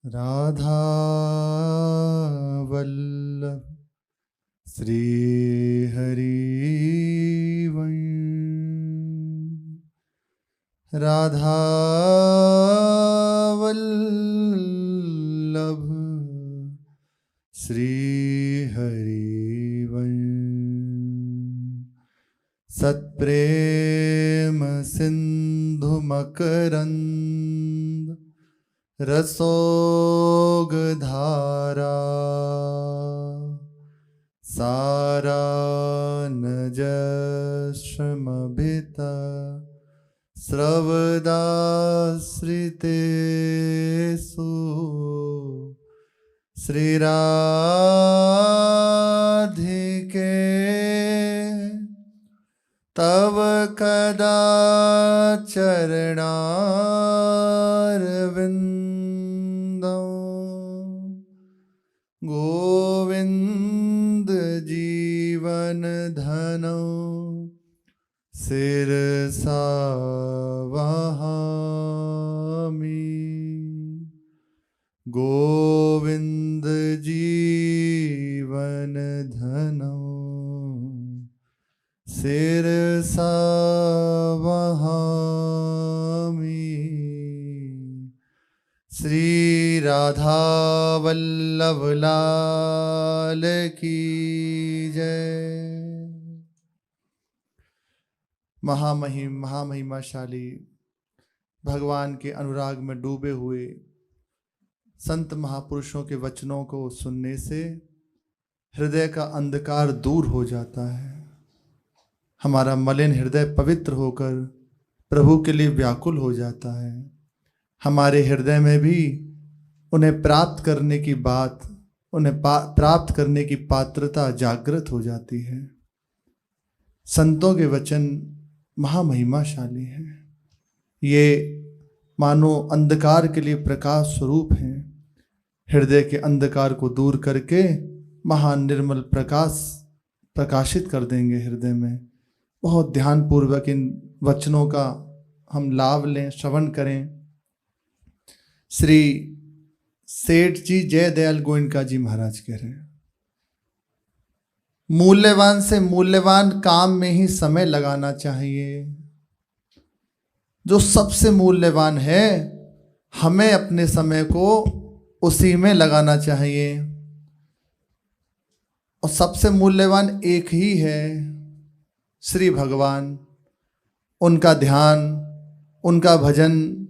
राधा वल्लभ श्री हरि राधा वल्लभ श्री हरि सत्प्रेम सिंधु मकरंद रसोग धारा सारा नजश्रमभिता स्रवदाश्रितेषु श्री राधिके तव कदा चरणारविंदं गोविंद जीवन धनो शिरसा वहामि गोविंद जीवन धनो शिरसा वहामि। श्री राधा वल्लभ लाल की जय। महामहिमाशाली भगवान के अनुराग में डूबे हुए संत महापुरुषों के वचनों को सुनने से हृदय का अंधकार दूर हो जाता है। हमारा मलिन हृदय पवित्र होकर प्रभु के लिए व्याकुल हो जाता है। हमारे हृदय में भी उन्हें प्राप्त करने की बात, उन्हें प्राप्त करने की पात्रता जागृत हो जाती है। संतों के वचन महामहिमाशाली हैं। ये मानो अंधकार के लिए प्रकाश स्वरूप हैं। हृदय के अंधकार को दूर करके महान निर्मल प्रकाश प्रकाशित कर देंगे हृदय में। बहुत ध्यानपूर्वक इन वचनों का हम लाभ लें, श्रवण करें। श्री सेठ जी जय दयाल गोयनका जी महाराज कह रहे हैं, मूल्यवान से मूल्यवान काम में ही समय लगाना चाहिए। जो सबसे मूल्यवान है हमें अपने समय को उसी में लगाना चाहिए। और सबसे मूल्यवान एक ही है, श्री भगवान। उनका ध्यान, उनका भजन,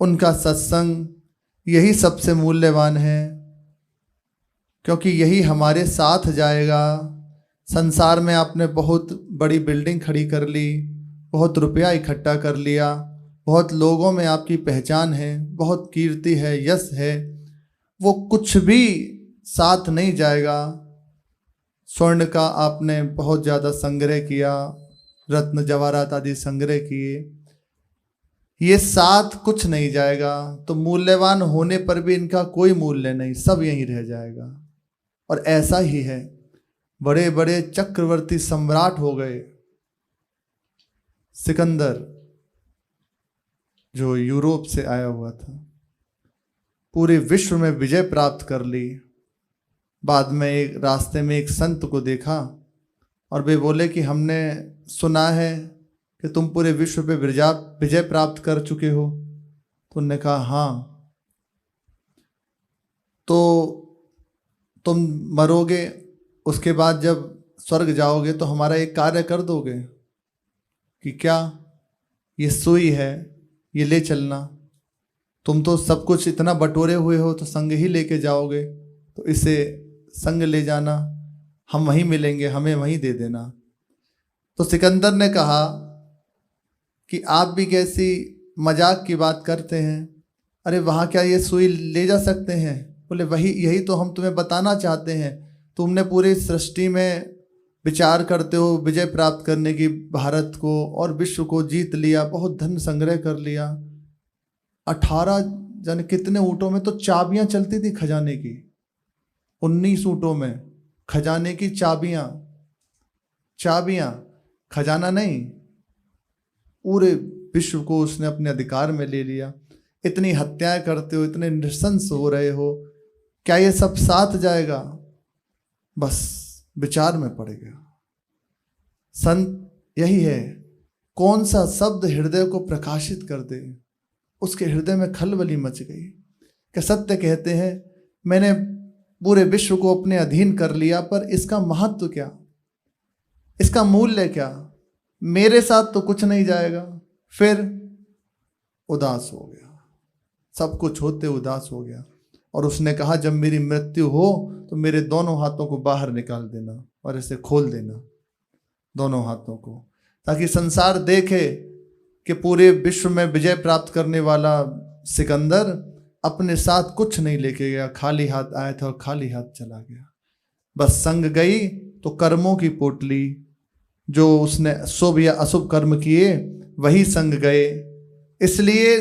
उनका सत्संग, यही सबसे मूल्यवान है, क्योंकि यही हमारे साथ जाएगा। संसार में आपने बहुत बड़ी बिल्डिंग खड़ी कर ली, बहुत रुपया इकट्ठा कर लिया, बहुत लोगों में आपकी पहचान है, बहुत कीर्ति है, यश है, वो कुछ भी साथ नहीं जाएगा। स्वर्ण का आपने बहुत ज़्यादा संग्रह किया, रत्न जवाहरात आदि संग्रह किए, ये साथ कुछ नहीं जाएगा। तो मूल्यवान होने पर भी इनका कोई मूल्य नहीं, सब यहीं रह जाएगा। और ऐसा ही है, बड़े बड़े चक्रवर्ती सम्राट हो गए। सिकंदर जो यूरोप से आया हुआ था, पूरे विश्व में विजय प्राप्त कर ली। बाद में एक रास्ते में एक संत को देखा और वे बोले कि हमने सुना है कि तुम पूरे विश्व पे विजय प्राप्त कर चुके हो। तो उन्होंने कहा हाँ, तो तुम मरोगे, उसके बाद जब स्वर्ग जाओगे तो हमारा एक कार्य कर दोगे कि क्या, ये सुई है, ये ले चलना। तुम तो सब कुछ इतना बटोरे हुए हो तो संग ही लेके जाओगे, तो इसे संग ले जाना, हम वहीं मिलेंगे, हमें वहीं दे देना। तो सिकंदर ने कहा कि आप भी कैसी मजाक की बात करते हैं, अरे वहाँ क्या ये सुई ले जा सकते हैं? बोले वही, यही तो हम तुम्हें बताना चाहते हैं। तुमने पूरी सृष्टि में विचार करते हो विजय प्राप्त करने की, भारत को और विश्व को जीत लिया, बहुत धन संग्रह कर लिया। 18 जाने कितने ऊँटों में तो चाबियां चलती थी खजाने की, 19 ऊँटों में खजाने की चाबियां, खजाना नहीं, पूरे विश्व को उसने अपने अधिकार में ले लिया। इतनी हत्याएं करते हो, इतने नृशंस हो रहे हो, क्या ये सब साथ जाएगा? बस विचार में पड़ गया। संत यही है, कौन सा शब्द हृदय को प्रकाशित कर दे। उसके हृदय में खलबली मच गई। क्या सत्य कहते हैं, मैंने पूरे विश्व को अपने अधीन कर लिया, पर इसका महत्व क्या, इसका मूल्य क्या? मेरे साथ तो कुछ नहीं जाएगा। फिर उदास हो गया, सब कुछ होते उदास हो गया। और उसने कहा, जब मेरी मृत्यु हो तो मेरे दोनों हाथों को बाहर निकाल देना और इसे खोल देना, दोनों हाथों को, ताकि संसार देखे कि पूरे विश्व में विजय प्राप्त करने वाला सिकंदर अपने साथ कुछ नहीं लेके गया, खाली हाथ आया था और खाली हाथ चला गया। बस संग गई तो कर्मों की पोटली, जो उसने शुभ या अशुभ कर्म किए वही संग गए। इसलिए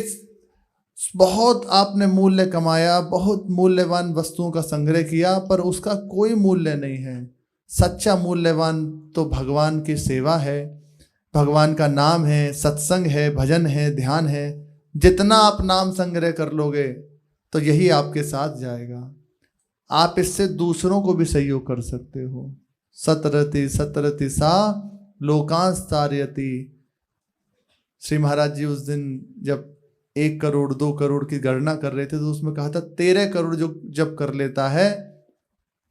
बहुत आपने मूल्य कमाया, बहुत मूल्यवान वस्तुओं का संग्रह किया, पर उसका कोई मूल्य नहीं है। सच्चा मूल्यवान तो भगवान की सेवा है, भगवान का नाम है, सत्संग है, भजन है, ध्यान है। जितना आप नाम संग्रह कर लोगे तो यही आपके साथ जाएगा। आप इससे दूसरों को भी सहयोग कर सकते हो। सतरति सतरति सा लोकांश तारयति। श्री महाराज जी उस दिन जब 1 करोड़ 2 करोड़ की गणना कर रहे थे तो उसमें कहा था 13 करोड़ जो जब कर लेता है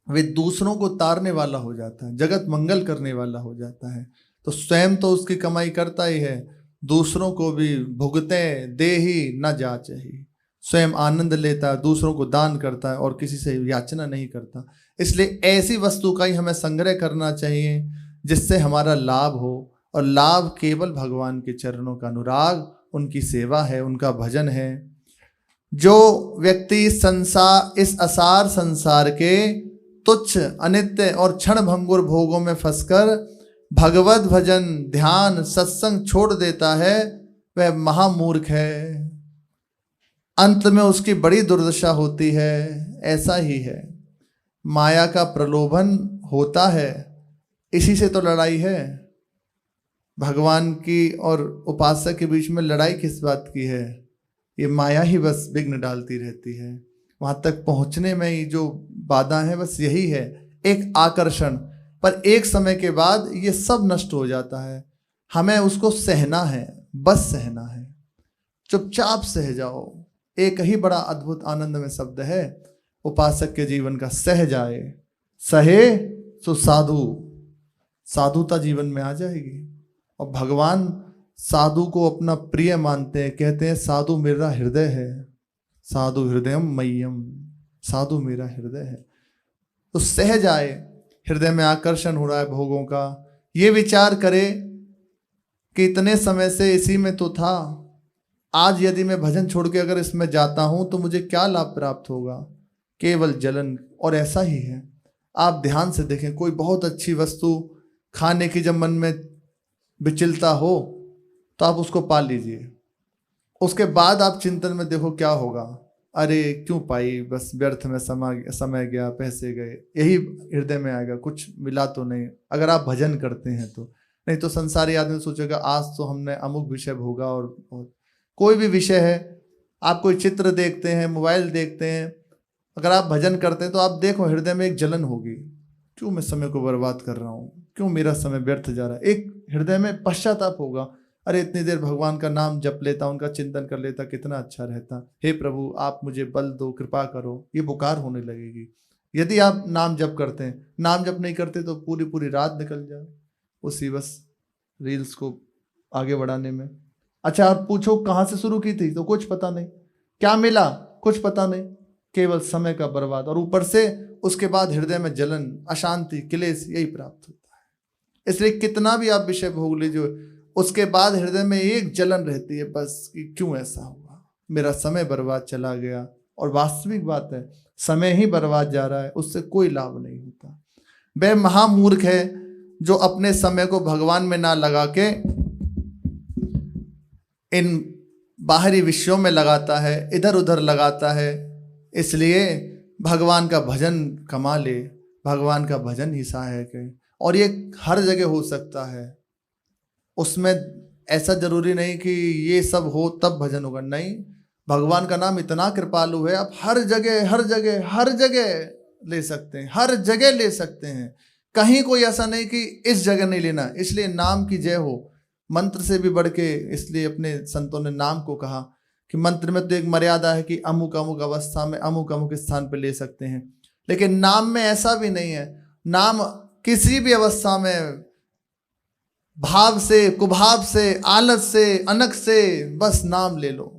वे दूसरों को तारने वाला हो जाता है, जगत मंगल करने वाला हो जाता है। तो स्वयं तो उसकी कमाई करता ही है, दूसरों को भी भुगते दे ही न जाचे ही। स्वयं आनंद लेता है, दूसरों को दान करता है और किसी से याचना नहीं करता। इसलिए ऐसी वस्तु का ही हमें संग्रह करना चाहिए जिससे हमारा लाभ हो, और लाभ केवल भगवान के चरणों का अनुराग, उनकी सेवा है, उनका भजन है। जो व्यक्ति इस असार संसार के तुच्छ अनित्य और क्षण भंगुर भोगों में फंसकर भगवत भजन ध्यान सत्संग छोड़ देता है, वह महामूर्ख है। अंत में उसकी बड़ी दुर्दशा होती है। ऐसा ही है, माया का प्रलोभन होता है, इसी से तो लड़ाई है। भगवान की और उपासक के बीच में लड़ाई किस बात की है? ये माया ही बस विघ्न डालती रहती है। वहां तक पहुंचने में ही जो बाधा है बस यही है, एक आकर्षण। पर एक समय के बाद ये सब नष्ट हो जाता है। हमें उसको सहना है, बस सहना है, चुपचाप सह जाओ। एक ही बड़ा अद्भुत आनंद में शब्द है उपासक के जीवन का, सह जाए। सहे सो साधु, साधुता जीवन में आ जाएगी। और भगवान साधु को अपना प्रिय मानते हैं, कहते हैं साधु मेरा हृदय है, साधु हृदयम मय्यम, साधु मेरा हृदय है। तो सह जाए, हृदय में आकर्षण हो रहा है भोगों का, ये विचार करे कि इतने समय से इसी में तो था, आज यदि मैं भजन छोड़ के अगर इसमें जाता हूं तो मुझे क्या लाभ प्राप्त होगा? केवल जलन। और ऐसा ही है, आप ध्यान से देखें, कोई बहुत अच्छी वस्तु खाने की जब मन में विचलता हो तो आप उसको पा लीजिए, उसके बाद आप चिंतन में देखो क्या होगा, अरे क्यों पाई, बस व्यर्थ में समय गया, पैसे गए, यही हृदय में आएगा, कुछ मिला तो नहीं। अगर आप भजन करते हैं तो, नहीं तो संसारी आदमी सोचेगा आज तो हमने अमुक विषय भोगा। और कोई भी विषय है, आप कोई चित्र देखते हैं, मोबाइल देखते हैं, अगर आप भजन करते हैं तो आप देखो हृदय में एक जलन होगी, क्यों मैं समय को बर्बाद कर रहा हूँ, क्यों मेरा समय व्यर्थ जा रहा है। एक हृदय में पश्चाताप होगा, अरे इतनी देर भगवान का नाम जप लेता, उनका चिंतन कर लेता, कितना अच्छा रहता। हे प्रभु आप मुझे बल दो, कृपा करो, ये पुकार होने लगेगी। यदि आप नाम जप करते हैं, नाम जप नहीं करते तो पूरी पूरी रात निकल जाए उसी बस रील्स को आगे बढ़ाने में। अच्छा आप पूछो कहाँ से शुरू की थी, तो कुछ पता नहीं, क्या मिला कुछ पता नहीं, केवल समय का बर्बाद। और ऊपर से उसके बाद हृदय में जलन, अशांति, क्लेश, यही प्राप्त होता है। इसलिए कितना भी आप विषय भोग लीजिए, उसके बाद हृदय में एक जलन रहती है बस कि क्यों ऐसा हुआ, मेरा समय बर्बाद चला गया। और वास्तविक बात है, समय ही बर्बाद जा रहा है, उससे कोई लाभ नहीं होता। वह महामूर्ख है जो अपने समय को भगवान में ना लगा के इन बाहरी विषयों में लगाता है, इधर उधर लगाता है। इसलिए भगवान का भजन कमा ले, भगवान का भजन ही सहायक है। और ये हर जगह हो सकता है, उसमें ऐसा जरूरी नहीं कि ये सब हो तब भजन होगा, नहीं, भगवान का नाम इतना कृपालु है, आप हर जगह हर जगह हर जगह ले सकते हैं, हर जगह ले सकते हैं। कहीं कोई ऐसा नहीं कि इस जगह नहीं लेना। इसलिए नाम की जय हो, मंत्र से भी बढ़ के, इसलिए अपने संतों ने नाम को कहा कि मंत्र में तो एक मर्यादा है कि अमुक अमुक अवस्था में अमुक अमुक स्थान पर ले सकते हैं, लेकिन नाम में ऐसा भी नहीं है। नाम किसी भी अवस्था में, भाव से, कुभाव से, आलस से, अनक से, बस नाम ले लो,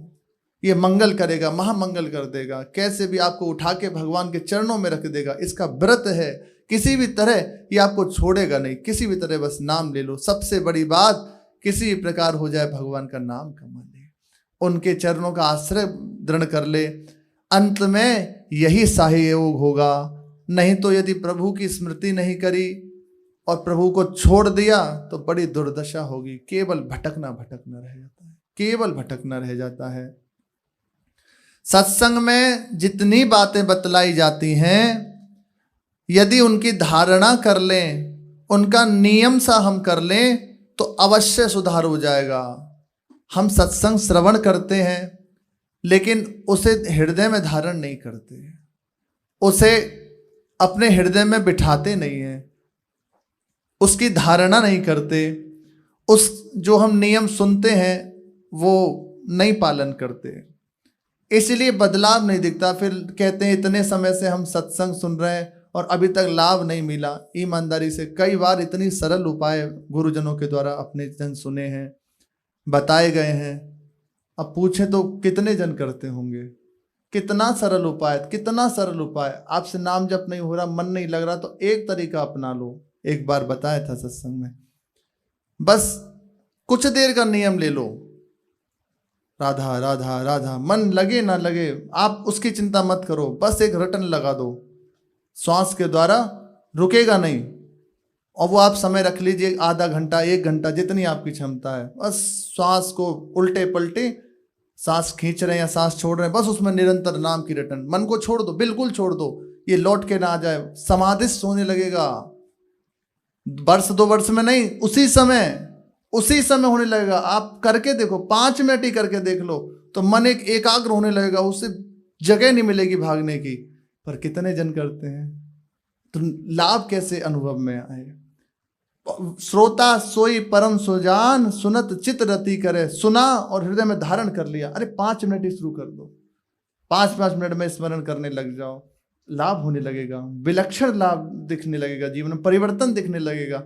ये मंगल करेगा, महामंगल कर देगा। कैसे भी आपको उठा के भगवान के चरणों में रख देगा। इसका व्रत है, किसी भी तरह ये आपको छोड़ेगा नहीं, किसी भी तरह बस नाम ले लो। सबसे बड़ी बात, किसी भी प्रकार हो जाए भगवान का नाम कमा ले, उनके चरणों का आश्रय दृढ़ कर ले, अंत में यही सहयोग होगा। नहीं तो यदि प्रभु की स्मृति नहीं करी और प्रभु को छोड़ दिया तो बड़ी दुर्दशा होगी। केवल भटकना भटकना रह जाता है, केवल भटकना रह जाता है। सत्संग में जितनी बातें बतलाई जाती हैं, यदि उनकी धारणा कर लें, उनका नियम सा हम कर लें, तो अवश्य सुधार हो जाएगा। हम सत्संग श्रवण करते हैं, लेकिन उसे हृदय में धारण नहीं करते, उसे अपने हृदय में बिठाते नहीं हैं, उसकी धारणा नहीं करते, उस जो हम नियम सुनते हैं वो नहीं पालन करते, इसलिए बदलाव नहीं दिखता। फिर कहते हैं इतने समय से हम सत्संग सुन रहे हैं और अभी तक लाभ नहीं मिला। ईमानदारी से कई बार इतनी सरल उपाय गुरुजनों के द्वारा अपने जन सुने हैं, बताए गए हैं। अब पूछे तो कितने जन करते होंगे? कितना सरल उपाय, कितना सरल उपाय। आपसे नाम जप नहीं हो रहा, मन नहीं लग रहा, तो एक तरीका अपना लो। एक बार बताया था सत्संग में, बस कुछ देर का नियम ले लो, राधा राधा राधा, मन लगे ना लगे आप उसकी चिंता मत करो, बस एक रटन लगा दो, श्वास के द्वारा रुकेगा नहीं। और वो आप समय रख लीजिए, आधा घंटा, 1 घंटा, जितनी आपकी क्षमता है। बस श्वास को उल्टे पलटे, सांस खींच रहे हैं या सांस छोड़ रहे हैं, बस उसमें निरंतर नाम की रटन। मन को छोड़ दो, बिल्कुल छोड़ दो, ये लौट के ना आ जाए, समाधिस्थ होने लगेगा। वर्ष 2 वर्ष में नहीं, उसी समय होने लगेगा। आप करके देखो, 5 मिनट ही करके देख लो, तो मन एक एकाग्र होने लगेगा, उससे जगह नहीं मिलेगी भागने की। पर कितने जन करते हैं, तो लाभ कैसे अनुभव में आए? श्रोता सोई परम सुजान, सुनत चित रति करे। सुना और हृदय में धारण कर लिया। अरे 5 मिनट ही शुरू कर दो, 5-5 मिनट में स्मरण करने लग जाओ, लाभ होने लगेगा, विलक्षण लाभ दिखने लगेगा, जीवन में परिवर्तन दिखने लगेगा।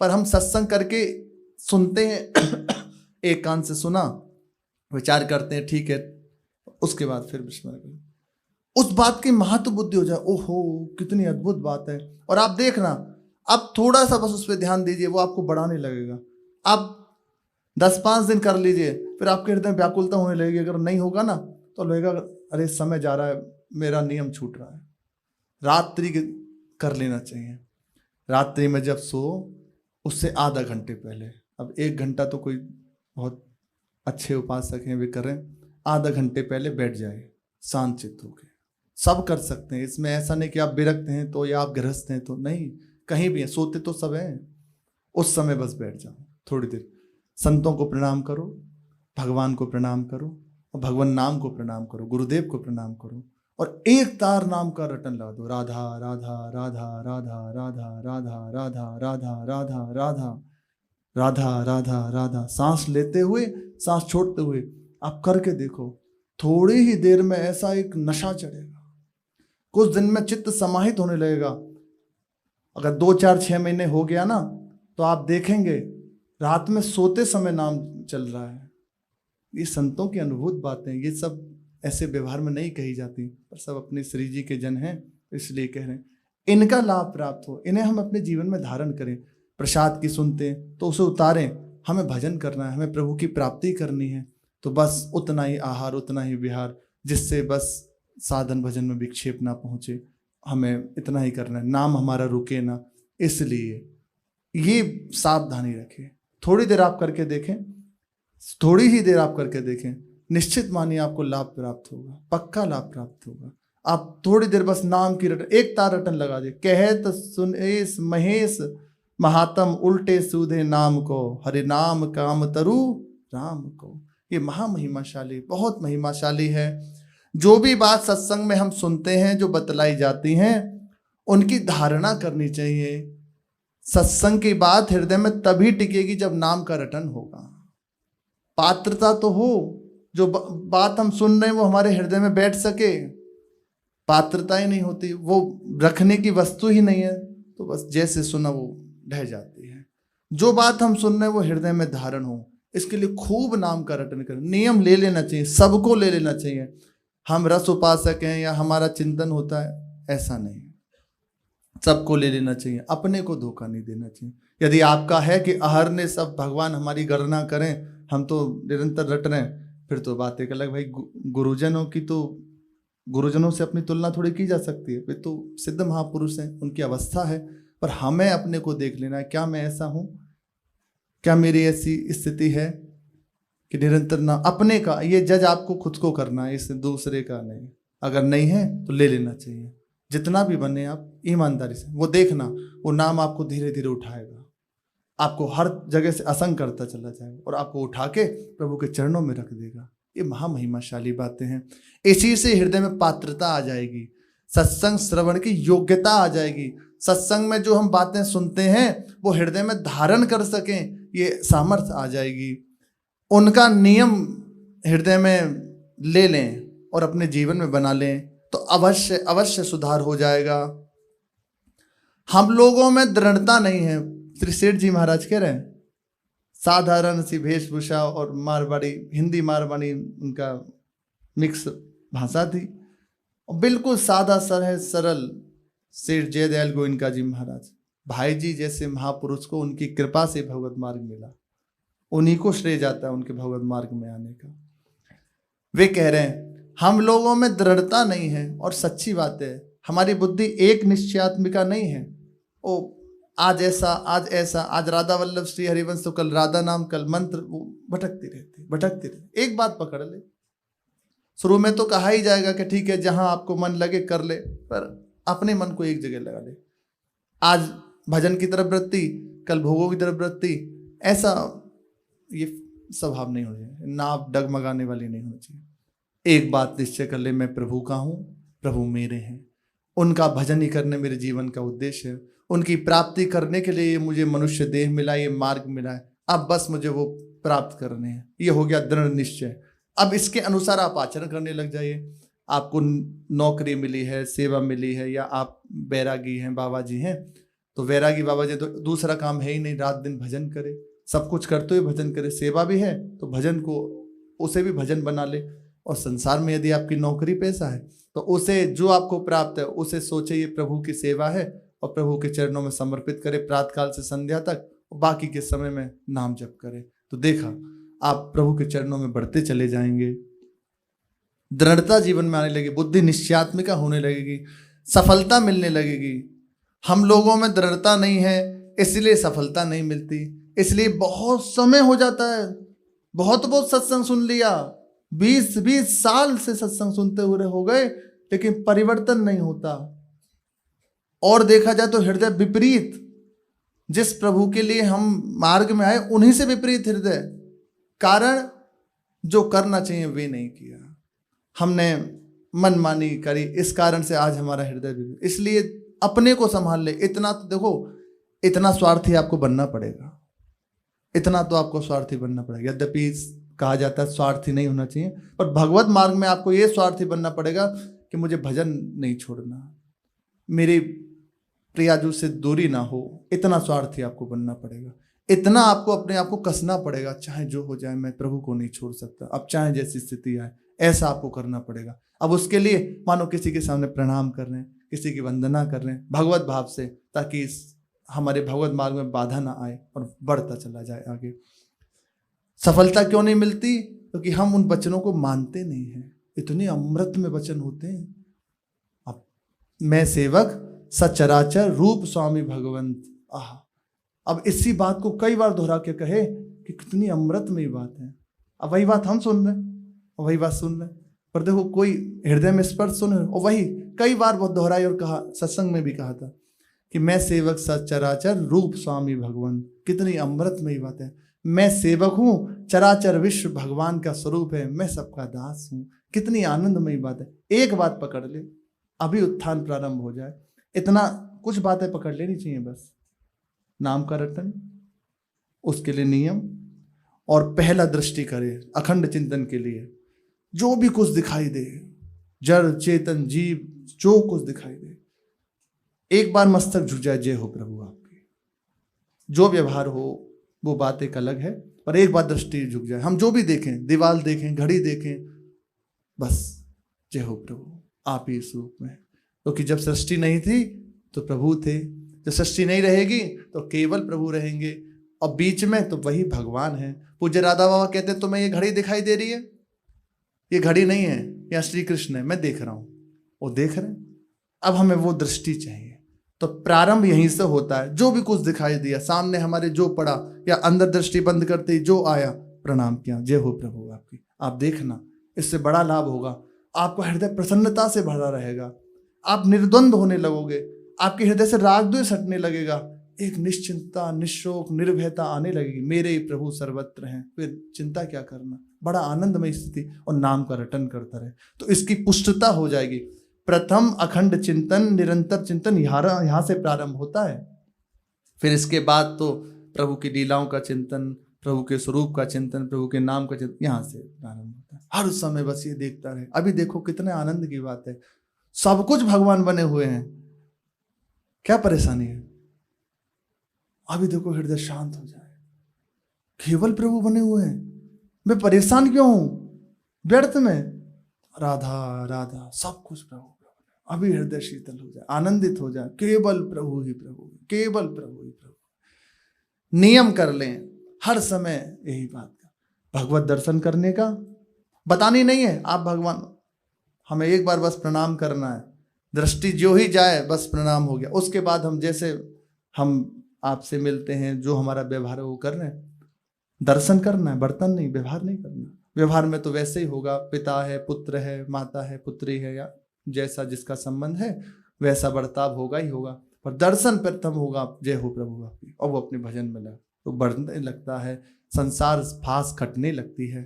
पर हम सत्संग करके सुनते हैं, एक कान से सुना, विचार करते हैं, ठीक है, उसके बाद फिर स्मरण, उस बात की महत्व बुद्धि हो जाए, ओहो कितनी अद्भुत बात है। और आप देखना, अब थोड़ा सा बस उस पर ध्यान दीजिए, वो आपको बढ़ाने लगेगा। आप 10-5 दिन कर लीजिए, फिर आपके हृदय में व्याकुलता होने लगेगी। अगर नहीं होगा ना तो लगेगा अरे समय जा रहा है, मेरा नियम छूट रहा है। रात्रि कर लेना चाहिए, रात्रि में जब सो उससे आधा घंटे पहले। अब 1 घंटा तो कोई बहुत अच्छे उपासक हैं वे करें, आधा घंटे पहले बैठ जाए शांत चित्त होकर। सब कर सकते हैं, इसमें ऐसा नहीं कि आप विरक्त हैं तो या आप गृहस्थ हैं तो, नहीं, कहीं भी हैं, सोते तो सब हैं। उस समय बस बैठ जाओ थोड़ी देर, संतों को प्रणाम करो, भगवान को प्रणाम करो, और भगवान नाम को प्रणाम करो, गुरुदेव को प्रणाम करो, और एक तार नाम का रटन लगा दो, राधा राधा राधा राधा राधा राधा राधा राधा राधा राधा राधा राधा राधा। सांस लेते हुए, सांस छोड़ते हुए आप करके देखो, थोड़ी ही देर में ऐसा एक नशा चढ़ेगा, कुछ दिन में चित्त समाहित होने लगेगा। अगर 2-4-6 महीने हो गया ना, तो आप देखेंगे रात में सोते समय नाम चल रहा है। ये संतों की अनुभूत बातें, ये सब ऐसे व्यवहार में नहीं कही जाती, पर सब अपने श्री जी के जन हैं, इसलिए कह रहे हैं। इनका लाभ प्राप्त हो, इन्हें हम अपने जीवन में धारण करें। प्रसाद की सुनते हैं तो उसे उतारें, हमें भजन करना है, हमें प्रभु की प्राप्ति करनी है, तो बस उतना ही आहार, उतना ही विहार, जिससे बस साधन भजन में विक्षेप ना पहुंचे, हमें इतना ही करना है, नाम हमारा रुके ना। इसलिए ये सावधानी रखें। थोड़ी देर आप करके देखें, थोड़ी ही देर आप करके देखें, निश्चित मानिए आपको लाभ प्राप्त होगा, पक्का लाभ प्राप्त होगा। आप थोड़ी देर बस नाम की रटन, एक तार रटन लगा दे, कहत सुनेश महेश महात्म उल्टे सूधे नाम को, हरि नाम काम तरु राम को। ये महामहिमाशाली, बहुत महिमाशाली है। जो भी बात सत्संग में हम सुनते हैं, जो बतलाई जाती हैं, उनकी धारणा करनी चाहिए। सत्संग की बात हृदय में तभी टिकेगी जब नाम का रटन होगा। पात्रता तो हो, जो बात हम सुन रहे हैं वो हमारे हृदय में बैठ सके। पात्रता ही नहीं होती, वो रखने की वस्तु ही नहीं है, तो बस जैसे सुना वो ढह जाती है। जो बात हम सुन रहे हैं वो हृदय में धारण हो, इसके लिए खूब नाम का रटन करें। नियम ले लेना चाहिए, सबको ले लेना चाहिए। हम रस उपासक हैं या हमारा चिंतन होता है, ऐसा नहीं, सबको ले लेना चाहिए। अपने को धोखा नहीं देना चाहिए। यदि आपका है कि अहरने सब भगवान हमारी गणना करें, हम तो निरंतर रट रहे हैं, फिर तो बात एक अलग। भाई गुरुजनों की तो, गुरुजनों से अपनी तुलना थोड़ी की जा सकती है, वे तो सिद्ध महापुरुष हैं, उनकी अवस्था है। पर हमें अपने को देख लेना है, क्या मैं ऐसा हूं, क्या मेरी ऐसी स्थिति है कि निरंतर ना अपने का, ये जज आपको खुद को करना है, इससे दूसरे का नहीं। अगर नहीं है तो ले लेना चाहिए। जितना भी बने आप ईमानदारी से, वो देखना वो नाम आपको धीरे धीरे उठाएगा, आपको हर जगह से असंग करता चला जाएगा और आपको उठा के प्रभु के चरणों में रख देगा। ये महामहिमाशाली बातें हैं। इसी से हृदय में पात्रता आ जाएगी, सत्संग श्रवण की योग्यता आ जाएगी। सत्संग में जो हम बातें सुनते हैं वो हृदय में धारण कर सकें, ये सामर्थ्य आ जाएगी। उनका नियम हृदय में ले लें और अपने जीवन में बना लें तो अवश्य अवश्य सुधार हो जाएगा। हम लोगों में दृढ़ता नहीं है। श्री सेठ जी महाराज कह रहे हैं, साधारण सी वेशभूषा और मारवाड़ी, हिंदी मारवाड़ी उनका मिक्स भाषा थी, और बिल्कुल सादा सरल सेठ जयदयाल गोविंद जी महाराज, भाई जी जैसे महापुरुष को उनकी कृपा से भगवत मार्ग मिला, उन्हीं को श्रेय जाता है उनके भगवत मार्ग में आने का। वे कह रहे हैं हम लोगों में दृढ़ता नहीं है, और सच्ची बात है, हमारी बुद्धि एक निश्चयात्मिका नहीं है। ओ आज ऐसा, आज ऐसा, आज राधा वल्लभ श्री हरिवंश, तो कल राधा नाम, कल मंत्र, वो भटकती रहती। एक बात पकड़ ले, शुरू में तो कहा ही जाएगा कि ठीक है जहां आपको मन लगे कर ले, पर अपने मन को एक जगह लगा ले। आज भजन की तरफ वृत्ति, कल भोगों की तरफ वृत्ति, ऐसा ये स्वभाव नहीं होना चाहिए। नाव डगमगाने वाली नहीं होनी चाहिए। एक बात निश्चय कर ले, मैं प्रभु का हूँ, प्रभु मेरे हैं, उनका भजन ही करने मेरे जीवन का उद्देश्य है। उनकी प्राप्ति करने के लिए मुझे मनुष्य देह मिला, ये मार्ग मिला है, अब बस मुझे वो प्राप्त करने हैं। ये हो गया दृढ़ निश्चय। अब इसके अनुसार आप आचरण करने लग जाइए। आपको नौकरी मिली है, सेवा मिली है, या आप बैरागी हैं, बाबा जी हैं, तो वैरागी बाबा जी तो दूसरा काम है ही नहीं, रात दिन भजन करे, सब कुछ करते हुए भजन करे। सेवा भी है तो भजन को, उसे भी भजन बना ले। और संसार में यदि आपकी नौकरी पैसा है तो उसे, जो आपको प्राप्त है उसे सोचे ये प्रभु की सेवा है, और प्रभु के चरणों में समर्पित करे प्रातः काल से संध्या तक, और बाकी के समय में नाम जप करे। तो देखा आप प्रभु के चरणों में बढ़ते चले जाएंगे, दृढ़ता जीवन में आने लगेगी, बुद्धि निश्चयात्मिका होने लगेगी, सफलता मिलने लगेगी। हम लोगों में दृढ़ता नहीं है, इसलिए सफलता नहीं मिलती, इसलिए बहुत समय हो जाता है। बहुत सत्संग सुन लिया, 20-20 साल से सत्संग सुनते हुए हो गए, लेकिन परिवर्तन नहीं होता। और देखा जाए तो हृदय विपरीत, जिस प्रभु के लिए हम मार्ग में आए उन्हीं से विपरीत हृदय। कारण जो करना चाहिए वे नहीं किया, हमने मनमानी करी, इस कारण से आज हमारा हृदय विपरीत। इसलिए अपने को संभाल ले। इतना तो देखो, इतना स्वार्थी आपको बनना पड़ेगा, इतना तो आपको स्वार्थी बनना पड़ेगा। यद्यपि कहा जाता है स्वार्थी नहीं होना चाहिए, पर भगवत मार्ग में आपको ये स्वार्थी बनना पड़ेगा कि मुझे भजन नहीं छोड़ना, मेरी प्रियाजू से दूरी ना हो, इतना स्वार्थी आपको बनना पड़ेगा। इतना आपको अपने आप को कसना पड़ेगा, चाहे जो हो जाए मैं प्रभु को नहीं छोड़ सकता, अब चाहे जैसी स्थिति आए, ऐसा आपको करना पड़ेगा। अब उसके लिए मानो किसी के सामने प्रणाम कर रहे हैं, किसी की वंदना कर रहे हैं भगवत भाव से, ताकि हमारे भगवत मार्ग में बाधा ना आए और बढ़ता चला जाए आगे। सफलता क्यों नहीं मिलती? क्योंकि हम उन वचनों को मानते नहीं हैं। इतने अमृत में वचन होते हैं। अब मैं सेवक सचराचर रूप स्वामी भगवंत, आह, अब इसी बात को कई बार दोहरा के कहे कि कितनी अमृत में बात है। अब वही बात हम सुन रहे हैं, वही बात सुन रहे हैं, पर देखो कोई हृदय में स्पर्श सुन रहे, और वही कई बार बहुत दोहराई और कहा, सत्संग में भी कहा था कि मैं सेवक सचराचर रूप स्वामी भगवंत, कितनी अमृत में बात है। मैं सेवक हूं, चराचर विश्व भगवान का स्वरूप है, मैं सबका दास हूं। कितनी आनंदमयी बात है। एक बात पकड़ ले, अभी उत्थान प्रारंभ हो जाए, इतना कुछ बातें पकड़ लेनी चाहिए बस। नाम का रटन, उसके लिए नियम, और पहला दृष्टि करे अखंड चिंतन के लिए। जो भी कुछ दिखाई दे, जड़ चेतन जीव जो कुछ दिखाई दे, एक बार मस्तक झुक जाए, जय हो प्रभु आपकी। जो व्यवहार हो वो बात एक अलग है, पर एक बार दृष्टि झुक जाए। हम जो भी देखें, दीवार देखें, घड़ी देखें, बस जय हो प्रभु आप ही इस रूप में। क्योंकि जब सृष्टि नहीं थी तो प्रभु थे, जब सृष्टि नहीं रहेगी तो केवल प्रभु रहेंगे, और बीच में तो वही भगवान है। पूज्य राधा बाबा कहते हैं तुम्हें ये घड़ी दिखाई दे रही है, ये घड़ी नहीं है, या श्री कृष्ण है, मैं देख रहा हूं, वो देख रहे हैं। अब हमें वो दृष्टि चाहिए। तो प्रारंभ यहीं से होता है। जो भी कुछ दिखाई दिया सामने हमारे, जो पड़ा, या अंदर दृष्टि बंद करते ही जो आया, प्रणाम किया, जय हो प्रभु आपकी। आप देखना, इससे बड़ा लाभ होगा। आपका हृदय प्रसन्नता से भरा रहेगा, आप निर्द्वंद होने लगोगे, आपके हृदय से राग द्वेष हटने लगेगा, एक निश्चिंतता, निशोक, निर्भयता आने लगेगी। मेरे प्रभु सर्वत्र हैं, फिर चिंता क्या करना। बड़ा आनंदमय स्थिति, और नाम का रटन करता रहे तो इसकी पुष्टता हो जाएगी। प्रथम अखंड चिंतन, निरंतर चिंतन यहाँ से प्रारंभ होता है। फिर इसके बाद तो प्रभु की लीलाओं का चिंतन, प्रभु के स्वरूप का चिंतन, प्रभु के नाम का चिंतन यहाँ से प्रारंभ होता है। हर समय बस ये देखता रहे। अभी देखो कितने आनंद की बात है, सब कुछ भगवान बने हुए हैं, क्या परेशानी है। अभी देखो हृदय शांत हो जाए, केवल प्रभु बने हुए हैं, मैं परेशान क्यों हूं व्यर्थ में। राधा राधा सब कुछ प्रभु। अभी हृदय शीतल हो जाए, आनंदित हो जाए, केवल प्रभु ही प्रभु, केवल प्रभु ही प्रभु। नियम कर लें हर समय यही बात का, भगवत दर्शन करने का बतानी नहीं है। आप भगवान, हमें एक बार बस प्रणाम करना है, दृष्टि जो ही जाए बस प्रणाम हो गया। उसके बाद हम जैसे हम आपसे मिलते हैं, जो हमारा व्यवहार है वो कर रहे हैं। दर्शन करना है, बर्तन नहीं, व्यवहार नहीं करना। व्यवहार में तो वैसे ही होगा, पिता है, पुत्र है, माता है, पुत्री है, या जैसा जिसका संबंध है वैसा बर्ताव होगा ही होगा। पर दर्शन प्रथम होगा, जय हो प्रभु आपकी, और वो अपने भजन में लगा तो बढ़ने लगता है, संसार फांस खटने लगती है।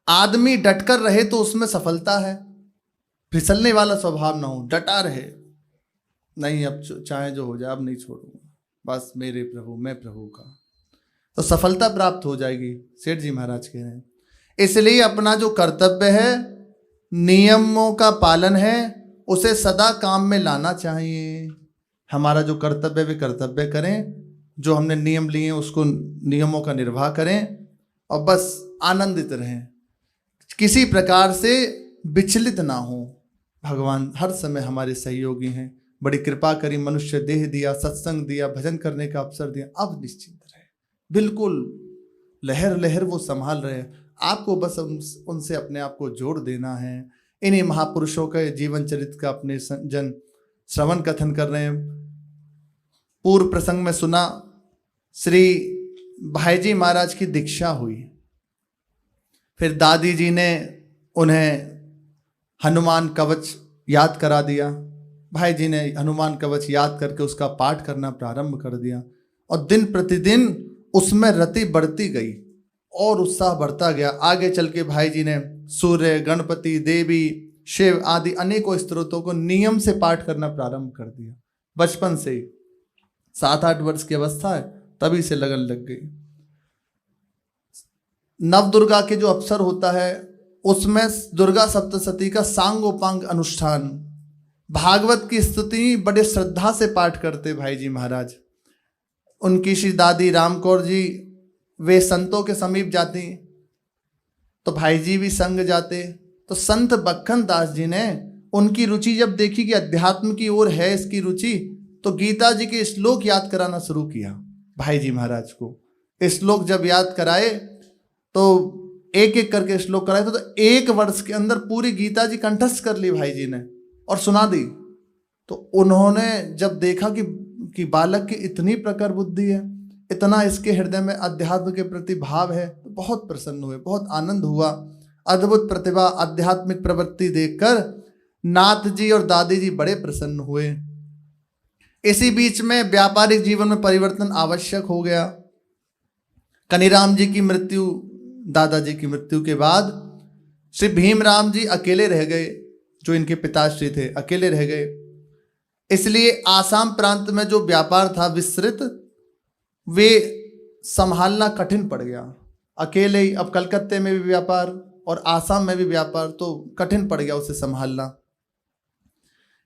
आदमी डटकर रहे तो उसमें सफलता है, फिसलने वाला स्वभाव ना हो, डटा रहे, नहीं अब चाहे जो हो जाए अब नहीं छोड़ूंगा, बस मेरे प्रभु, मैं प्रभु का, तो सफलता प्राप्त हो जाएगी। सेठ जी महाराज कह रहे हैं। इसलिए अपना जो कर्तव्य है, नियमों का पालन है, उसे सदा काम में लाना चाहिए। हमारा जो कर्तव्य वे कर्तव्य करें, जो हमने नियम लिए उसको नियमों का निर्वाह करें, और बस आनंदित रहें, किसी प्रकार से विचलित ना हो। भगवान हर समय हमारे सहयोगी हैं, बड़ी कृपा करी, मनुष्य देह दिया, सत्संग दिया, भजन करने का अवसर दिया, अब निश्चिंत रहे, बिल्कुल लहर लहर वो संभाल रहे हैं। आपको बस उनसे अपने आप को जोड़ देना है। इन्हीं महापुरुषों के जीवन चरित्र का अपने जन श्रवण कथन कर रहे हैं। पूर्व प्रसंग में सुना, श्री भाईजी महाराज की दीक्षा हुई, फिर दादी जी ने उन्हें हनुमान कवच याद करा दिया। भाई जी ने हनुमान कवच याद करके उसका पाठ करना प्रारंभ कर दिया, और दिन प्रतिदिन उसमें रति बढ़ती गई और उत्साह बढ़ता गया। आगे चल के भाई जी ने सूर्य, गणपति, देवी, शिव आदि अनेकों स्तोत्रों को नियम से पाठ करना प्रारंभ कर दिया। बचपन से ही 7-8 वर्ष की अवस्था है, तभी से लगन लग गई। नव दुर्गा के जो अवसर होता है उसमें दुर्गा सप्तशती का सांगोपांग अनुष्ठान, भागवत की स्तुति बड़े श्रद्धा से पाठ करते भाई जी महाराज। उनकी श्री दादी राम कौर जी, वे संतों के समीप जाती तो भाई जी भी संग जाते। तो संत बक्खन दास जी ने उनकी रुचि जब देखी कि अध्यात्म की ओर है इसकी रुचि, तो गीता जी के श्लोक याद कराना शुरू किया भाई जी महाराज को। श्लोक जब याद कराए तो एक एक करके श्लोक कराए तो 1 वर्ष के अंदर पूरी गीता जी कंठस्थ कर ली भाई जी ने और सुना दी। तो उन्होंने जब देखा कि बालक की इतनी प्रखर बुद्धि है, इतना इसके हृदय में अध्यात्म के प्रति भाव है, तो बहुत प्रसन्न हुए, बहुत आनंद हुआ। अद्भुत प्रतिभा, आध्यात्मिक प्रवृत्ति देखकर नाथ जी और दादी जी बड़े प्रसन्न हुए। इसी बीच में व्यापारिक जीवन में परिवर्तन आवश्यक हो गया। कनीराम जी की मृत्यु, दादाजी की मृत्यु के बाद श्री भीमराव जी अकेले रह गए, जो इनके पिताश्री थे अकेले रह गए। इसलिए आसाम प्रांत में जो व्यापार था विस्तृत, वे संभालना कठिन पड़ गया। अकेले ही, अब कलकत्ते में भी व्यापार और आसाम में भी व्यापार, तो कठिन पड़ गया उसे संभालना।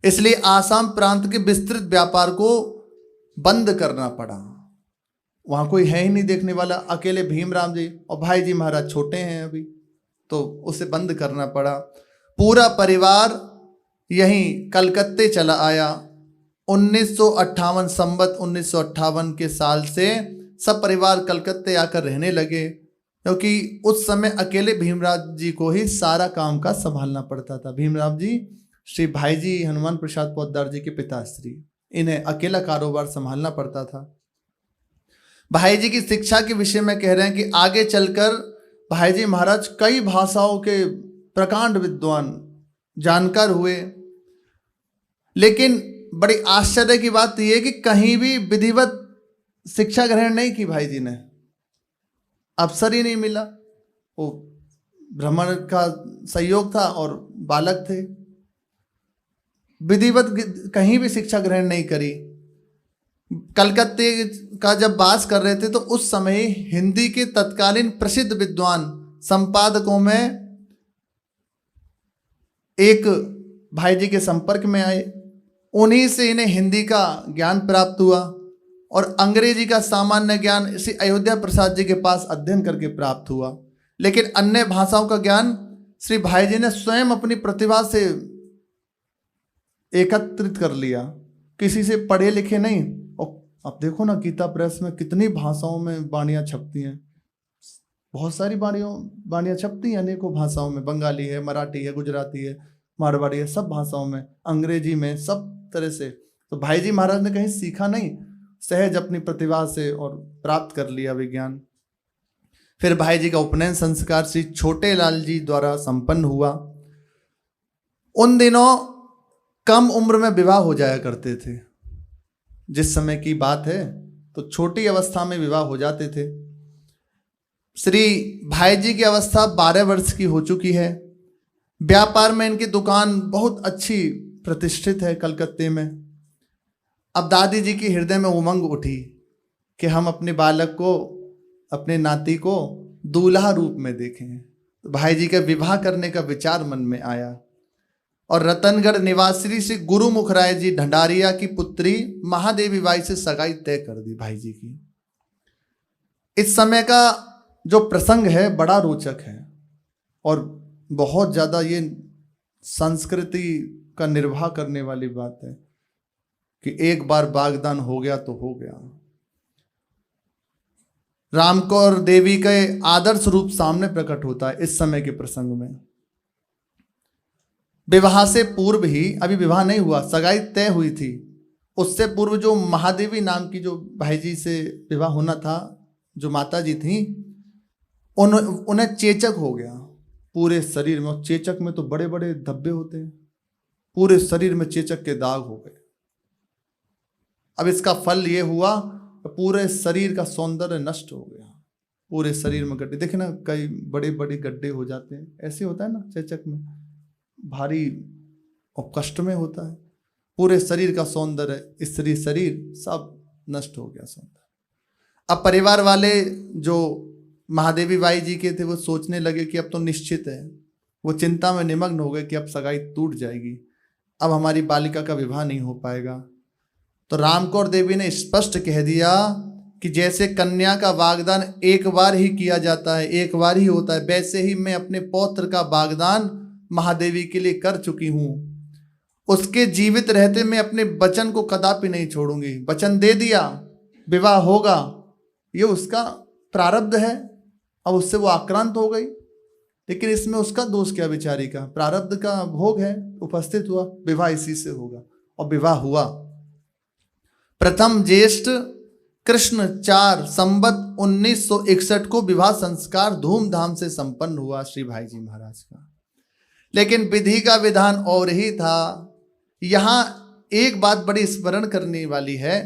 इसलिए आसाम प्रांत के विस्तृत व्यापार को बंद करना पड़ा। वहां कोई है ही नहीं देखने वाला, अकेले भीमराव जी और भाई जी महाराज छोटे हैं अभी, तो उसे बंद करना पड़ा। पूरा परिवार यहीं कलकत्ते चला आया। 1958 संवत 1958 के साल से सब परिवार कलकत्ते आकर रहने लगे, क्योंकि उस समय अकेले भीमराव जी को ही सारा काम का संभालना पड़ता था। भीमराव जी श्री भाई जी हनुमान प्रसाद पोद्दार जी के पिताश्री, इन्हें अकेला कारोबार संभालना पड़ता था। भाई जी की शिक्षा के विषय में कह रहे हैं कि आगे चलकर भाई जी महाराज कई भाषाओं के प्रकांड विद्वान जानकार हुए, लेकिन बड़ी आश्चर्य की बात यह है कि कहीं भी विधिवत शिक्षा ग्रहण नहीं की भाई जी ने, अवसर ही नहीं मिला। वो भ्रमण का सहयोग था और बालक थे, विधिवत कहीं भी शिक्षा ग्रहण नहीं करी। कलकत्ते का जब वास कर रहे थे तो उस समय हिंदी के तत्कालीन प्रसिद्ध विद्वान संपादकों में एक भाई जी के संपर्क में आए, उन्हीं से इन्हें हिंदी का ज्ञान प्राप्त हुआ और अंग्रेजी का सामान्य ज्ञान इसी अयोध्या प्रसाद जी के पास अध्ययन करके प्राप्त हुआ। लेकिन अन्य भाषाओं का ज्ञान श्री भाई जी ने स्वयं अपनी प्रतिभा से एकत्रित कर लिया, किसी से पढ़े लिखे नहीं। और अब देखो ना, गीता प्रेस में कितनी भाषाओं में वाणियाँ छपती हैं, बहुत सारी वाणियाँ छपती हैं अनेकों भाषाओं में, बंगाली है, मराठी है, गुजराती है, मारवाड़ी है, सब भाषाओं में, अंग्रेजी में, सब तरह से। तो भाई जी महाराज ने कहीं सीखा नहीं, सहज अपनी प्रतिभा से और प्राप्त कर लिया विज्ञान। फिर भाई जी का उपनयन संस्कार श्री छोटे लाल जी द्वारा संपन्न हुआ। उन दिनों कम उम्र में विवाह हो जाया करते थे, जिस समय की बात है तो छोटी अवस्था में विवाह हो जाते थे। श्री भाई जी की अवस्था 12 वर्ष की हो चुकी है। व्यापार में इनकी दुकान बहुत अच्छी प्रतिष्ठित है कलकत्ते में। अब दादी जी की हृदय में उमंग उठी कि हम अपने बालक को, अपने नाती को दूल्हा रूप में देखें। तो भाई जी का विवाह करने का विचार मन में आया और रतनगढ़ निवासी श्री गुरुमुख राय जी ढंडारिया की पुत्री महादेवी बाई से सगाई तय कर दी भाई जी की। इस समय का जो प्रसंग है बड़ा रोचक है और बहुत ज़्यादा ये संस्कृति का निर्वाह करने वाली बात है कि एक बार वागदान हो गया तो हो गया। रामकौर देवी के आदर्श रूप सामने प्रकट होता है इस समय के प्रसंग में। विवाह से पूर्व ही, अभी विवाह नहीं हुआ, सगाई तय हुई थी, उससे पूर्व जो महादेवी नाम की जो भाई जी से विवाह होना था, जो माता जी थी, उन्हें चेचक हो गया पूरे शरीर में। और चेचक में तो बड़े बड़े धब्बे होते हैं, पूरे शरीर में चेचक के दाग हो गए। अब इसका फल ये हुआ, पूरे शरीर का सौंदर्य नष्ट हो गया, पूरे शरीर में गड्ढे। देखे ना, कई बड़े बड़े गड्ढे हो जाते हैं, ऐसे होता है ना चेचक में, भारी और कष्ट में होता है। पूरे शरीर का सौंदर्य, स्त्री शरीर सब नष्ट हो गया सौंदर्य। अब परिवार वाले जो महादेवी बाई जी के थे वो सोचने लगे कि अब तो निश्चित है, वो चिंता में निमग्न हो गए कि अब सगाई टूट जाएगी, अब हमारी बालिका का विवाह नहीं हो पाएगा। तो रामकौर देवी ने स्पष्ट कह दिया कि जैसे कन्या का वागदान एक बार ही किया जाता है, एक बार ही होता है, वैसे ही मैं अपने पौत्र का वागदान महादेवी के लिए कर चुकी हूँ। उसके जीवित रहते मैं अपने वचन को कदापि नहीं छोड़ूंगी। वचन दे दिया, विवाह होगा, ये उसका प्रारब्ध है। अब उससे वो आक्रांत हो गई, लेकिन इसमें उसका दोष क्या बेचारी का, प्रारब्ध का भोग है, उपस्थित हुआ, विवाह इसी से होगा। और विवाह हुआ। प्रथम ज्येष्ठ कृष्ण 4 संवत 1961 को विवाह संस्कार धूमधाम से संपन्न हुआ श्री भाई जी महाराज का। लेकिन विधि का विधान और ही था। यहां एक बात बड़ी स्मरण करने वाली है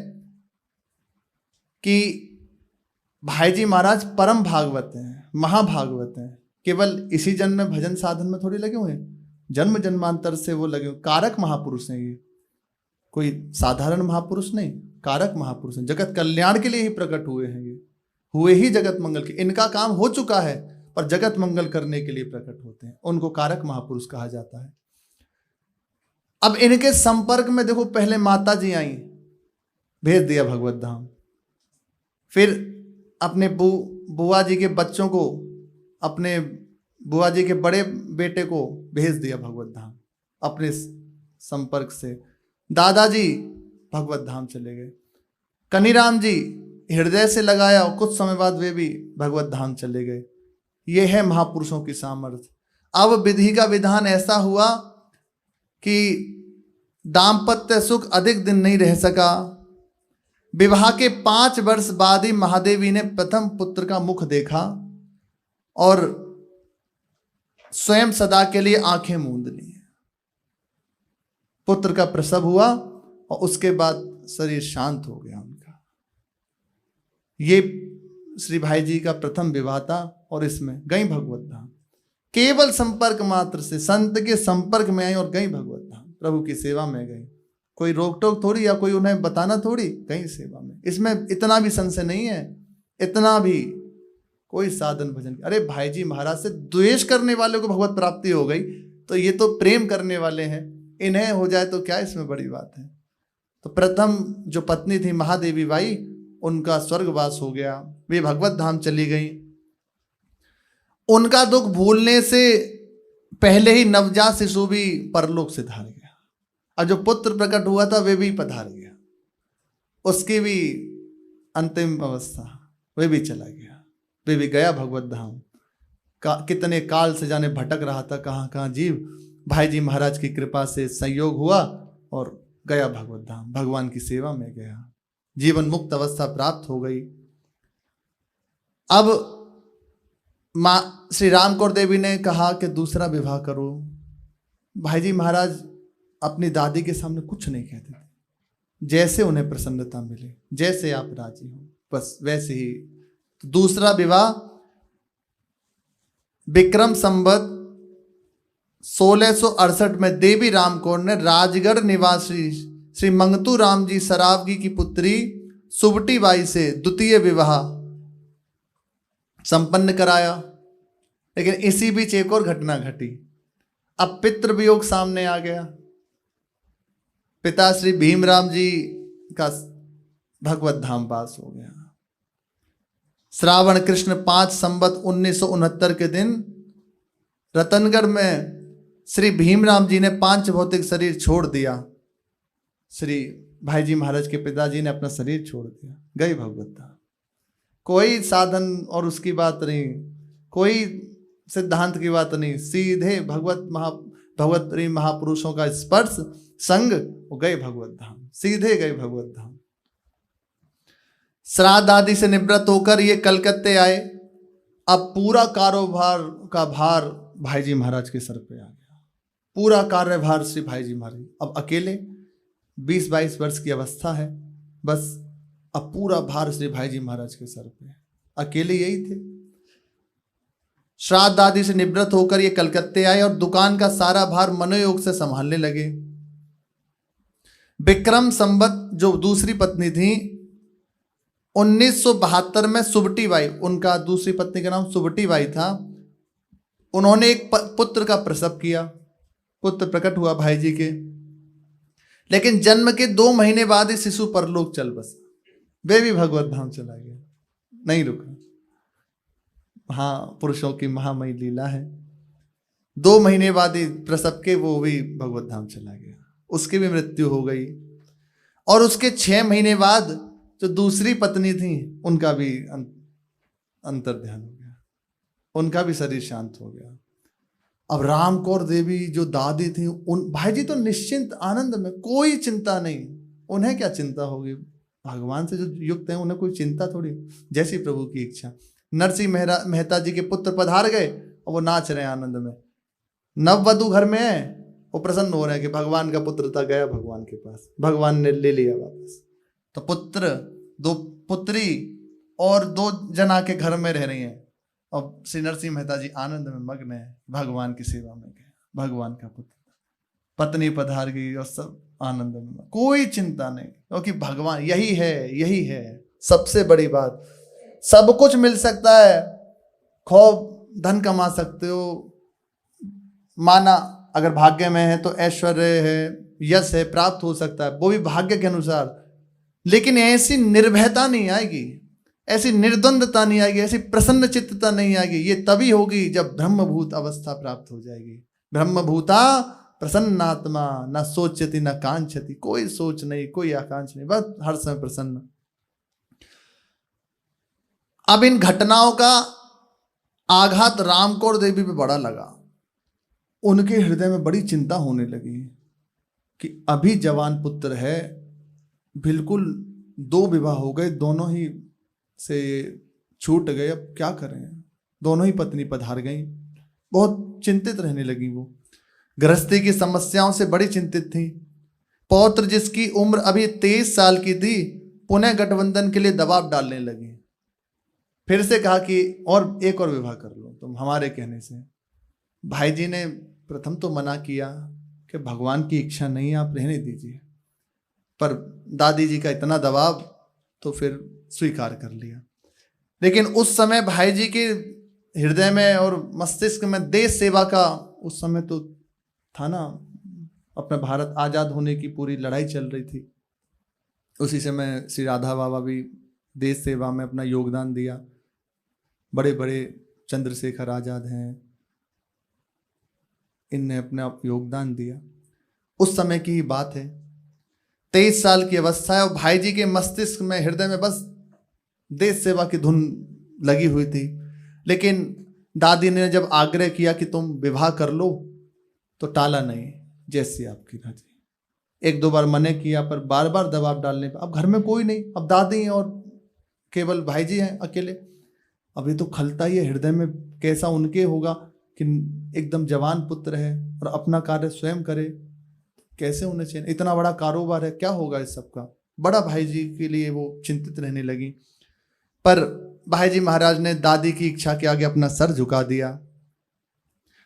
कि भाई जी महाराज परम भागवत हैं, महाभागवत हैं। केवल इसी जन्म में भजन साधन में थोड़ी लगे हुए हैं, जन्म जन्मांतर से वो लगे हुए। कारक महापुरुष हैं ये, कोई साधारण महापुरुष नहीं, कारक महापुरुष हैं। जगत कल्याण के लिए ही प्रकट हुए हैं ये, हुए ही जगत मंगल के। इनका काम हो चुका है पर जगत मंगल करने के लिए प्रकट होते हैं, उनको कारक महापुरुष कहा जाता है। अब इनके संपर्क में देखो, पहले माता जी आई, भेज दिया भगवत धाम। फिर अपने बुआ जी के बच्चों को, अपने बुआ जी के बड़े बेटे को भेज दिया भगवत धाम अपने संपर्क से। दादाजी भगवत धाम चले गए। कनीराम जी हृदय से लगाया और कुछ समय बाद वे भी भगवत धाम चले गए। ये है महापुरुषों की सामर्थ्य। अब विधि का विधान ऐसा हुआ कि दाम्पत्य सुख अधिक दिन नहीं रह सका। विवाह के 5 वर्ष बाद ही महादेवी ने प्रथम पुत्र का मुख देखा और स्वयं सदा के लिए आंखें मूंद ली। पुत्र का प्रसव हुआ और उसके बाद शरीर शांत हो गया उनका। ये श्री भाई जी का प्रथम विवाह था और इसमें गई भगवत धाम। केवल संपर्क मात्र से संत के संपर्क में आई और गई भगवत धाम, प्रभु की सेवा में गई। कोई रोक टोक थोड़ी या कोई उन्हें बताना थोड़ी, गई सेवा में। इसमें इतना भी संशय नहीं है, इतना भी कोई साधन भजन। अरे भाई जी महाराज से द्वेष करने वाले को भगवत प्राप्ति हो गई तो ये तो प्रेम करने वाले हैं, इन्हें हो जाए तो क्या इसमें बड़ी बात है। तो प्रथम जो पत्नी थी महादेवी बाई, उनका स्वर्गवास हो गया, वे भगवत धाम चली गई। उनका दुख भूलने से पहले ही नवजात शिशु भी परलोक से धार गया और जो पुत्र प्रकट हुआ था वे भी पधार गया, उसकी भी अंतिम अवस्था, वे भी चला गया, वे भी गया भगवत धाम। कितने काल से जाने भटक रहा था कहाँ कहाँ जीव, भाई जी महाराज की कृपा से संयोग हुआ और गया भगवत धाम, भगवान की सेवा में गया, जीवन मुक्त अवस्था प्राप्त हो गई। अब माँ श्री राम कौर देवी ने कहा कि दूसरा विवाह करो। भाई जी महाराज अपनी दादी के सामने कुछ नहीं कहते थे, जैसे उन्हें प्रसन्नता मिले, जैसे आप राजी हो बस वैसे ही। तो दूसरा विवाह विक्रम संवत 1668 में देवी राम कौर ने राजगढ़ निवासी श्री मंगतू राम जी सरावगी की पुत्री सुबटी बाई से द्वितीय विवाह संपन्न कराया। लेकिन इसी बीच एक और घटना घटी। अब पितृवियोग सामने आ गया। पिता श्री भीमराम जी का भगवत धाम पास हो गया। श्रावण कृष्ण 5 संवत 1969 के दिन रतनगढ़ में श्री भीमराम जी ने 5 भौतिक शरीर छोड़ दिया। श्री भाई जी महाराज के पिताजी ने अपना शरीर छोड़ दिया, गई भगवत धाम। कोई साधन और उसकी बात नहीं, कोई सिद्धांत की बात नहीं, सीधे भगवत महापुरुषों का स्पर्श संग वो गए भगवत धाम, सीधे गए भगवत धाम। श्राद्ध आदि से निवृत्त होकर ये कलकत्ते आए। अब पूरा कारोबार का भार भाई जी महाराज के सर पे आ गया, पूरा कार्यभार श्री भाई जी महाराज। अब अकेले 20-22 वर्ष की अवस्था है, बस अब पूरा भार श्री भाई जी महाराज के सर पे, अकेले यही थे। श्राद्ध आदि से निवृत्त होकर ये कलकत्ते आए और दुकान का सारा भार मनोयोग से संभालने लगे। विक्रम संवत जो दूसरी पत्नी थी 1972 में सुबटी बाई, उनका दूसरी पत्नी का नाम सुबटी बाई था, उन्होंने एक पुत्र का प्रसव किया, पुत्र प्रकट हुआ भाई जी के। लेकिन जन्म के 2 महीने बाद ही शिशु परलोक चल बसा, वे भी भगवत धाम चला गया, नहीं रुका। हाँ, पुरुषों की महामयी लीला है। 2 महीने बाद ही प्रसव के वो भी भगवत धाम चला गया, उसकी भी मृत्यु हो गई। और उसके 6 महीने बाद जो दूसरी पत्नी थी उनका भी अंतर्ध्यान हो गया, उनका भी शरीर शांत हो गया। अब राम कौर देवी जो दादी थी, उन भाई जी तो निश्चिंत आनंद में, कोई चिंता नहीं। उन्हें क्या चिंता होगी, भगवान से जो युक्त हैं उन्हें कोई चिंता थोड़ी, जैसी प्रभु की इच्छा। नरसिंह मेहता जी के पुत्र पधार गए और वो नाच रहे हैं आनंद में। नववधु घर में है, वो प्रसन्न हो रहे हैं कि भगवान का पुत्र था, गया भगवान के पास, भगवान ने ले लिया वापस। तो पुत्र 2 पुत्री और 2 जना के घर में रह रही हैं, और श्री नरसिंह मेहता जी आनंद में मग्न है, भगवान की सेवा में गए, भगवान का पुत्र, पत्नी पधार गई और सब आनंद में, कोई चिंता नहीं, क्योंकि भगवान यही है सबसे बड़ी बात। सब कुछ मिल सकता है, खूब धन कमा सकते हो, माना अगर भाग्य में है तो ऐश्वर्य है, यश है, प्राप्त हो सकता है, वो भी भाग्य के अनुसार, लेकिन ऐसी निर्भयता नहीं आएगी, ऐसी निर्द्वंदता नहीं आएगी, ऐसी प्रसन्न चित्तता नहीं आएगी। ये तभी होगी जब ब्रह्मभूत अवस्था प्राप्त हो जाएगी। ब्रह्मभूता प्रसन्नात्मा न सोचती न कांक्षति, कोई सोच नहीं, कोई आकांक्षा नहीं, बस हर समय प्रसन्न। अब इन घटनाओं का आघात रामकौर देवी पे बड़ा लगा, उनके हृदय में बड़ी चिंता होने लगी कि अभी जवान पुत्र है, बिल्कुल 2 विवाह हो गए, दोनों ही से छूट गए, अब क्या करें। दोनों ही पत्नी पधार गई, बहुत चिंतित रहने लगी। वो गृहस्थी की समस्याओं से बड़ी चिंतित थी। पौत्र जिसकी उम्र अभी 23 साल की थी, पुनः गठबंधन के लिए दबाव डालने लगी, फिर से कहा कि और एक और विवाह कर लो तुम हमारे कहने से। भाई जी ने प्रथम तो मना किया कि भगवान की इच्छा नहीं, आप रहने दीजिए, पर दादी जी का इतना दबाव तो फिर स्वीकार कर लिया। लेकिन उस समय भाई जी के हृदय में और मस्तिष्क में देश सेवा का, उस समय तो था ना, अपना भारत आजाद होने की पूरी लड़ाई चल रही थी, उसी समय श्री राधा बाबा भी देश सेवा में अपना योगदान दिया। बड़े बड़े चंद्रशेखर आजाद हैं, इनने अपना योगदान दिया। उस समय की ही बात है, 23 साल की अवस्था है, और भाई जी के मस्तिष्क में, हृदय में बस देश सेवा की धुन लगी हुई थी। लेकिन दादी ने जब आग्रह किया कि तुम विवाह कर लो, तो टाला नहीं, जैसी आपकी राजी। 1-2 बार मने किया, पर बार बार दबाव डालने पर, अब घर में कोई नहीं, अब दादी और केवल भाई जी हैं अकेले। अब ये तो खलता ही है हृदय में, कैसा उनके होगा कि एकदम जवान पुत्र है और अपना कार्य स्वयं करे, कैसे उन्हें चाहिए, इतना बड़ा कारोबार है, क्या होगा इस सब का। बड़ा भाई जी के लिए वो चिंतित रहने लगी। पर भाई जी महाराज ने दादी की इच्छा के आगे अपना सर झुका दिया।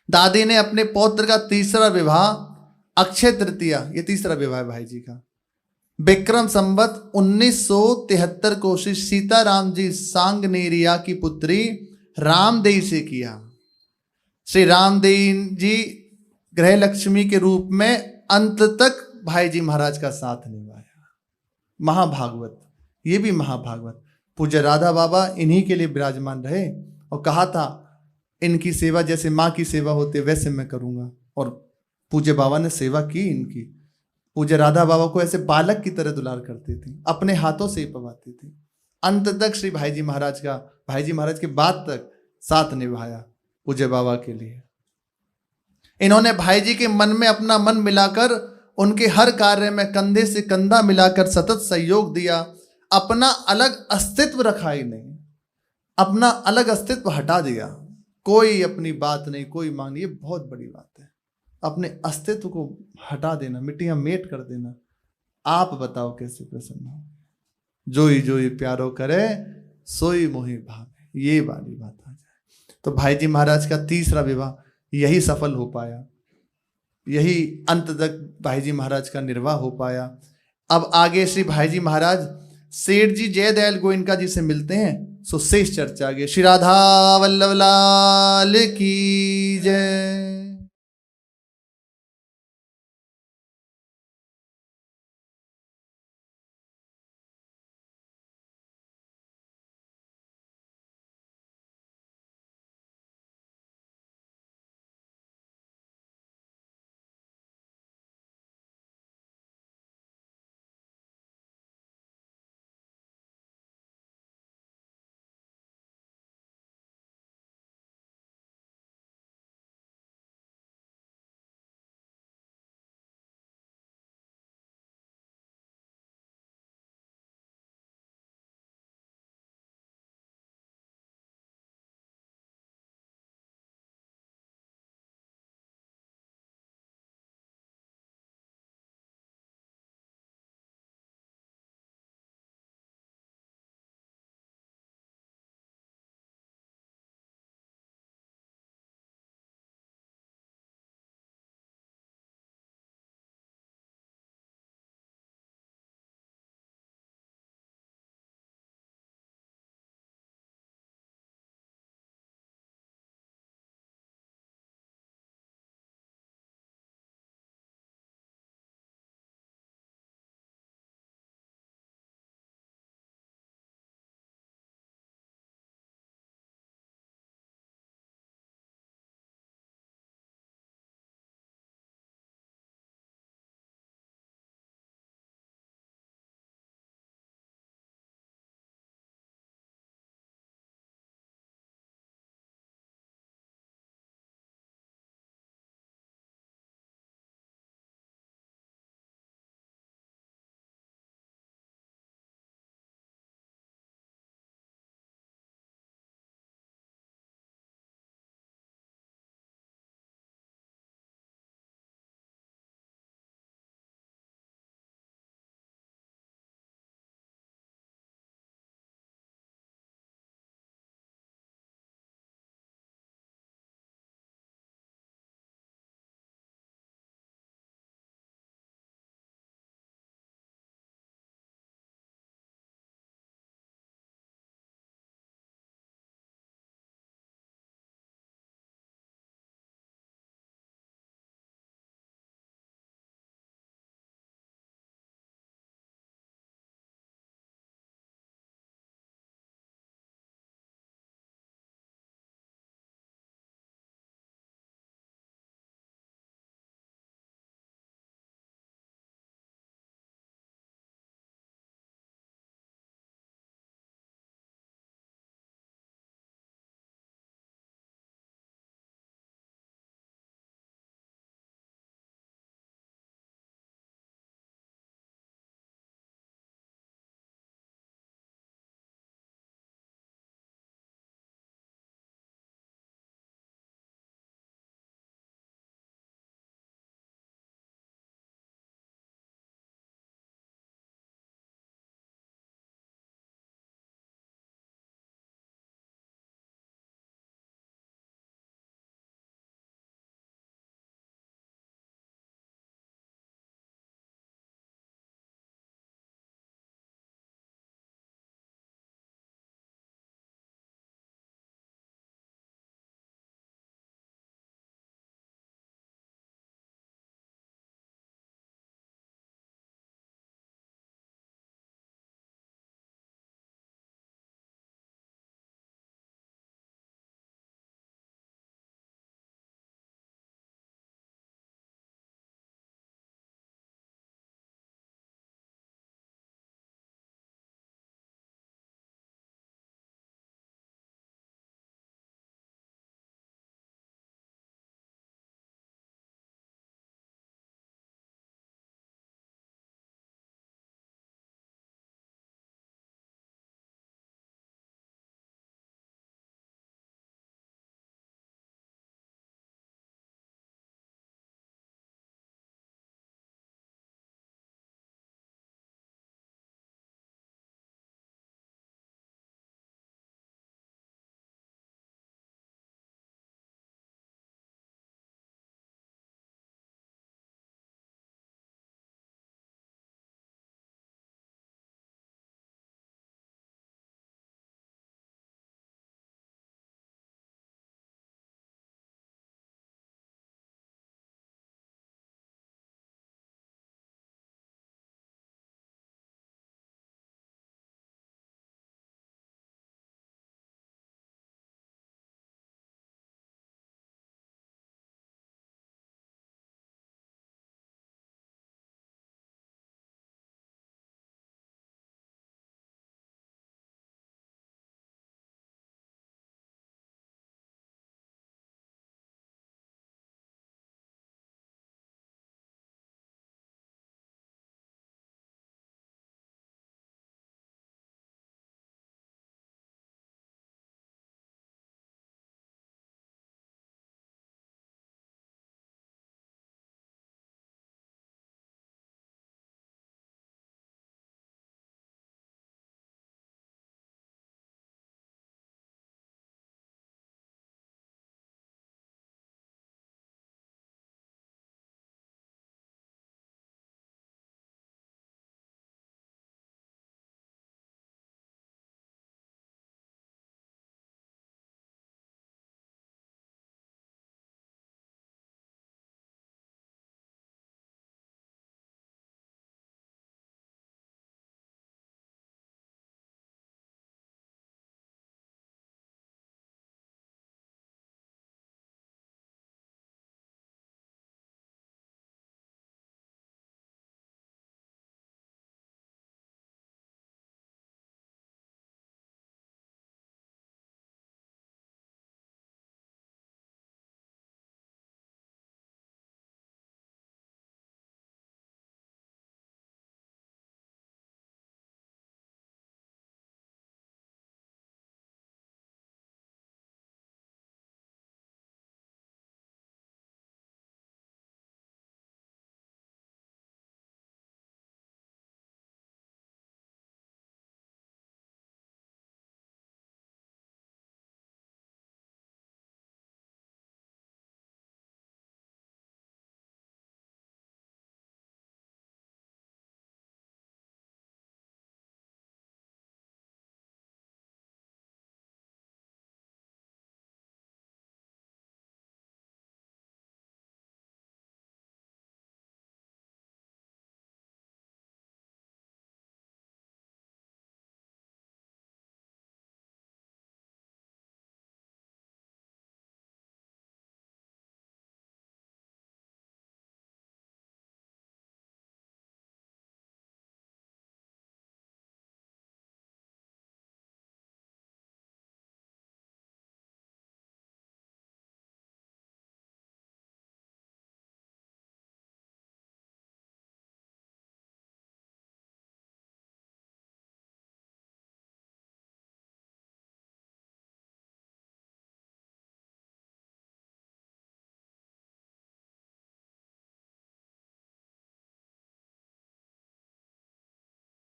दादी ने अपने पौत्र का तीसरा विवाह, अक्षय तृतीया, ये तीसरा विवाह है भाई जी का, विक्रम संवत 1973 को श्री सीताराम जी सांगनेरिया की पुत्री रामदेई से किया। श्री रामदेई जी गृह लक्ष्मी के रूप में अंत तक भाई जी महाराज का साथ निभाया। महाभागवत, ये भी महाभागवत। पूज्य राधा बाबा इन्हीं के लिए विराजमान रहे और कहा था इनकी सेवा जैसे माँ की सेवा होती है वैसे मैं करूँगा, और पूज्य बाबा ने सेवा की इनकी। पूज्य राधा बाबा को ऐसे बालक की तरह दुलार करती थी, अपने हाथों से ही पवाती थी। अंत तक श्री भाई जी महाराज का, भाई जी महाराज के बाद तक साथ निभाया पूज्य बाबा के लिए। इन्होंने भाई जी के मन में अपना मन मिलाकर, उनके हर कार्य में कंधे से कंधा मिलाकर सतत सहयोग दिया। अपना अलग अस्तित्व रखा ही नहीं, अपना अलग अस्तित्व हटा दिया। कोई अपनी बात नहीं, कोई मांग नहीं, ये बहुत बड़ी बात है। अपने अस्तित्व को हटा देना, मिट्टियां मेट कर देना। आप बताओ कैसे प्रसन्न हो। जोई जोई प्यारो करे सोई मोहि भावे, ये वाली बात आ जाए। तो भाई जी महाराज का तीसरा विवाह यही सफल हो पाया, यही अंत तक भाई जी महाराज का निर्वाह हो पाया। अब आगे श्री भाई जी महाराज सेठ जी जयदयाल गोयनका जी से मिलते हैं, सो शेष चर्चा आगे। श्री राधा वल्लभ लाल की जय।